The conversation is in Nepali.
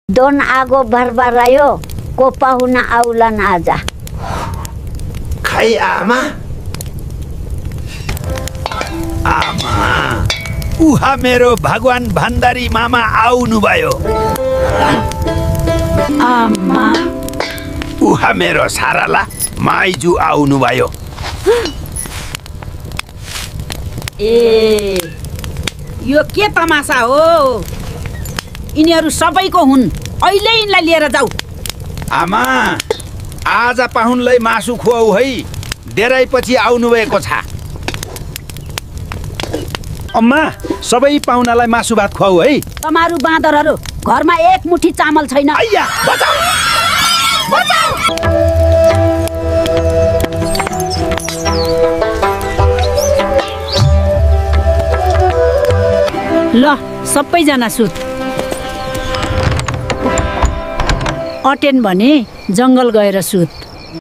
दोन आगो भरभरायो को पाहुना आउलान् आज। खै आमा उहा मेरो भगवान भण्डारी मामा आउनुभयो। आमा उहा मेरो साराला माइजू आउनुभयो। ए यो के तमासा हो? यिनीहरू सबैको हुन्, अहिले यिनलाई लिएर जाऊ। आमा आज पाहुनलाई मासु खुवाऊ है, डेराइपछि आउनुभएको छ। अम्मा सबै पाहुनालाई मासु भात खुवाऊ है। तमारू बाँदरहरू, घरमा एक मुठी चामल छैन। आइया बचाऊ बचाऊ। ल सबैजना सुत। अटेन भने जङ्गल गएर सुत।